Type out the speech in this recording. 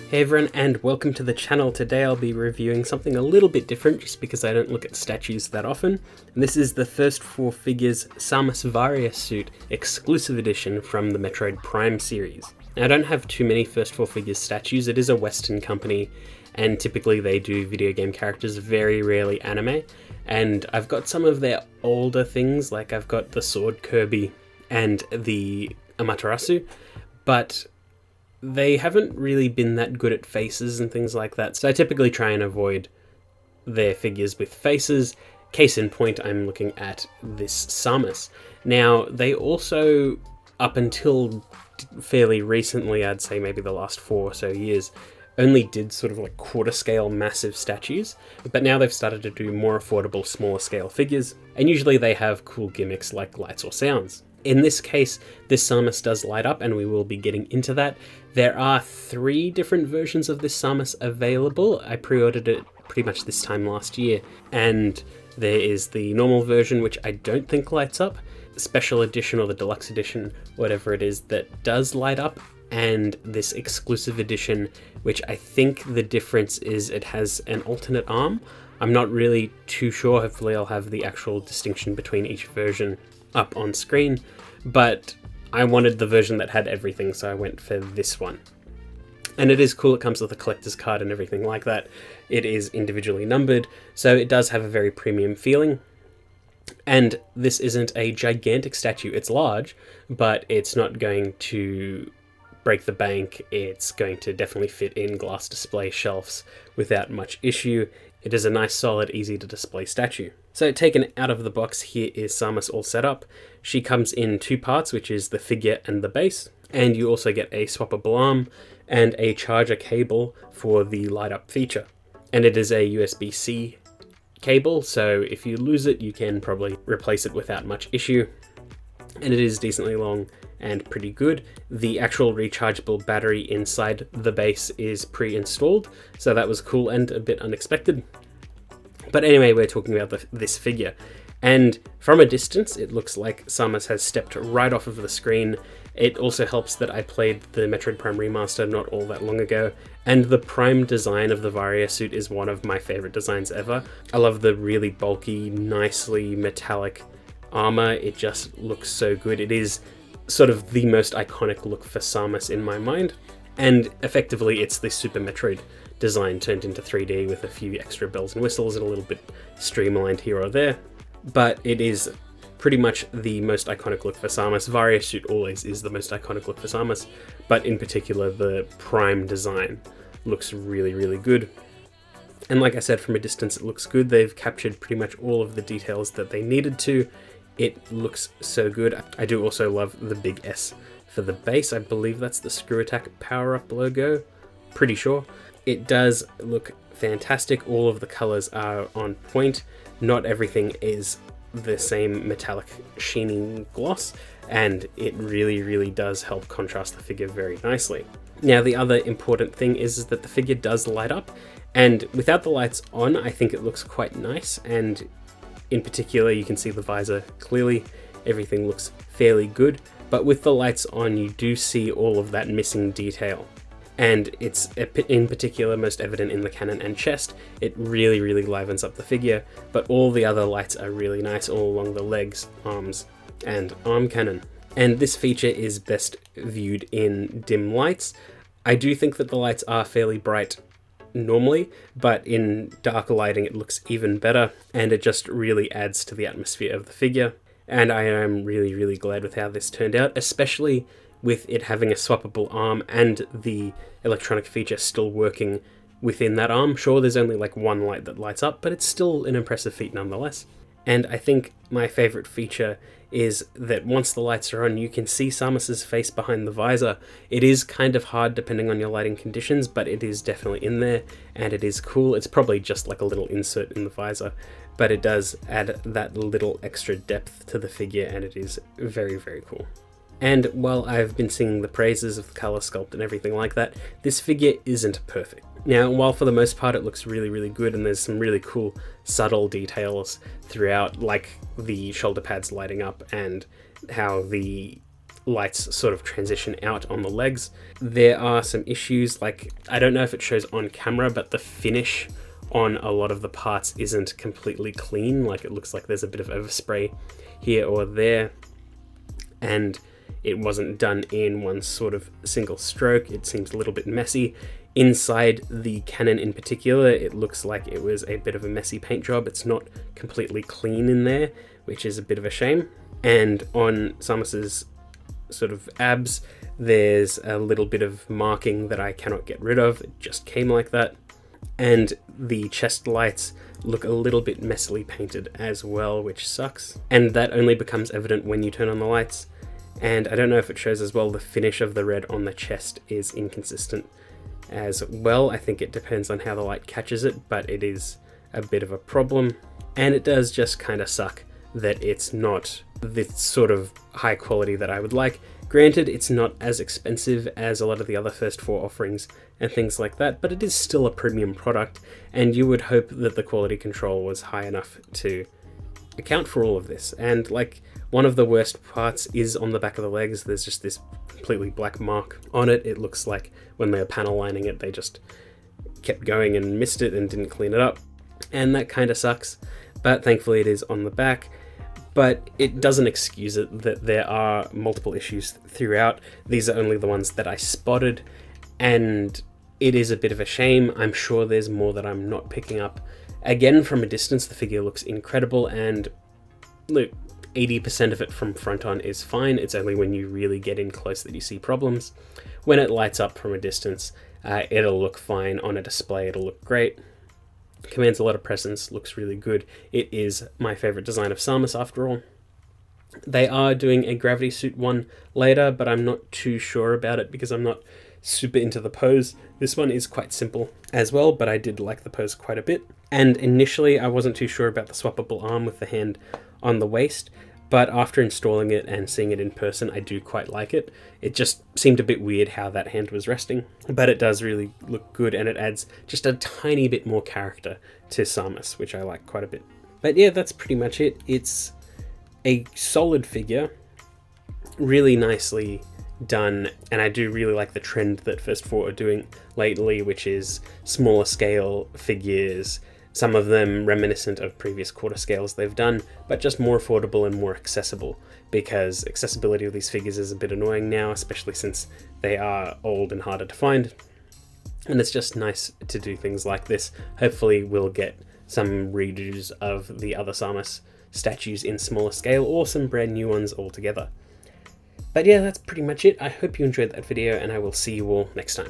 Hey everyone, and welcome to the channel. Today I'll be reviewing something a little bit different just because I don't look at statues that often. And this is the first 4 figures Samus Varia suit exclusive edition from the Metroid Prime series. Now, I don't have too many first 4 figures statues. It is a Western company and typically they do video game characters, very rarely anime. And I've got some of their older things, like I've got the Sword Kirby and the Amaterasu, but they haven't really been that good at faces and things like that, so I typically try and avoid their figures with faces. Case in point, I'm looking at this Samus. Now, they also, up until fairly recently, I'd say maybe the last 4 or so years, only did sort of like quarter scale massive statues, but now they've started to do more affordable smaller scale figures, and usually they have cool gimmicks like lights or sounds. In this case, this Samus does light up, and we will be getting into that. There are 3 different versions of this Samus available. I pre-ordered it pretty much this time last year, and there is the normal version, which I don't think lights up, the special edition or the deluxe edition, whatever it is, that does light up, and this exclusive edition, which I think the difference is it has an alternate arm. I'm not really too sure. Hopefully I'll have the actual distinction between each version up on screen, but I wanted the version that had everything, so I went for this one. And it is cool, it comes with a collector's card and everything like that. It is individually numbered, so it does have a very premium feeling. And this isn't a gigantic statue, it's large, but it's not going to break the bank. It's going to definitely fit in glass display shelves without much issue. It is a nice, solid, easy to display statue. So taken out of the box, here is Samus all set up. She comes in 2 parts, which is the figure and the base, and you also get a swappable arm and a charger cable for the light up feature. And it is a USB-C cable, so if you lose it, you can probably replace it without much issue. And it is decently long and pretty good. The actual rechargeable battery inside the base is pre-installed, so that was cool and a bit unexpected. But anyway, we're talking about this figure, and from a distance it looks like Samus has stepped right off of the screen. It also helps that I played the Metroid Prime Remaster not all that long ago, and the Prime design of the Varia suit is one of my favourite designs ever. I love the really bulky, nicely metallic armour. It just looks so good. It is sort of the most iconic look for Samus in my mind, and effectively it's the Super Metroid design turned into 3D with a few extra bells and whistles and a little bit streamlined here or there, but it is pretty much the most iconic look for Samus. Varia suit always is the most iconic look for Samus, but in particular the Prime design looks really, really good. And like I said, from a distance it looks good. They've captured pretty much all of the details that they needed to. It looks so good. I do also love the big S for the base. I believe that's the Screw Attack power-up logo. Pretty sure. It does look fantastic. All of the colors are on point. Not everything is the same metallic sheening gloss, and it really, really does help contrast the figure very nicely. Now, the other important thing is that the figure does light up, and without the lights on, I think it looks quite nice, and in particular, you can see the visor clearly. Everything looks fairly good, but with the lights on, you do see all of that missing detail. And it's in particular most evident in the cannon and chest. It really, really livens up the figure, but all the other lights are really nice all along the legs, arms, and arm cannon. And this feature is best viewed in dim lights. I do think that the lights are fairly bright normally, but in darker lighting it looks even better, and it just really adds to the atmosphere of the figure. And I am really, really glad with how this turned out, especially with it having a swappable arm and the electronic feature still working within that arm. Sure, there's only like 1 light that lights up, but it's still an impressive feat nonetheless. And I think my favourite feature is that once the lights are on, you can see Samus's face behind the visor. It is kind of hard depending on your lighting conditions, but it is definitely in there, and it is cool. It's probably just like a little insert in the visor, but it does add that little extra depth to the figure, and it is very, very cool. And while I've been singing the praises of the colour sculpt and everything like that, this figure isn't perfect. Now, while for the most part it looks really, really good, and there's some really cool subtle details throughout, like the shoulder pads lighting up and how the lights sort of transition out on the legs. There are some issues, like I don't know if it shows on camera, but the finish on a lot of the parts isn't completely clean. Like it looks like there's a bit of overspray here or there, and it wasn't done in one sort of single stroke. It seems a little bit messy. Inside the cannon in particular, it looks like it was a bit of a messy paint job. It's not completely clean in there, which is a bit of a shame. And on Samus's sort of abs, there's a little bit of marking that I cannot get rid of. It just came like that. And the chest lights look a little bit messily painted as well, which sucks. And that only becomes evident when you turn on the lights. And I don't know if it shows as well, the finish of the red on the chest is inconsistent as well. I think it depends on how the light catches it, but it is a bit of a problem. And it does just kind of suck that it's not the sort of high quality that I would like. Granted, it's not as expensive as a lot of the other first 4 offerings and things like that, but it is still a premium product, and you would hope that the quality control was high enough to account for all of this. And like, one of the worst parts is on the back of the legs. There's just this completely black mark on it. It looks like when they were panel lining it, they just kept going and missed it and didn't clean it up. And that kind of sucks, but thankfully it is on the back. But it doesn't excuse it that there are multiple issues throughout. These are only the ones that I spotted, and it is a bit of a shame. I'm sure there's more that I'm not picking up. Again, from a distance, the figure looks incredible, and look, 80% of it from front on is fine. It's only when you really get in close that you see problems. When it lights up from a distance, it'll look fine. On a display, it'll look great. Commands a lot of presence, looks really good. It is my favorite design of Samus after all. They are doing a gravity suit one later, but I'm not too sure about it because I'm not super into the pose. This one is quite simple as well, but I did like the pose quite a bit. And initially I wasn't too sure about the swappable arm with the hand on the waist, but after installing it and seeing it in person, I do quite like it. It just seemed a bit weird how that hand was resting, but it does really look good, and it adds just a tiny bit more character to Samus, which I like quite a bit. But yeah, that's pretty much it. It's a solid figure, really nicely done, and I do really like the trend that First 4 are doing lately, which is smaller scale figures, some of them reminiscent of previous quarter scales they've done, but just more affordable and more accessible, because accessibility of these figures is a bit annoying now, especially since they are old and harder to find. And it's just nice to do things like this. Hopefully we'll get some redos of the other Samus statues in smaller scale, or some brand new ones altogether. But yeah, that's pretty much it. I hope you enjoyed that video, and I will see you all next time.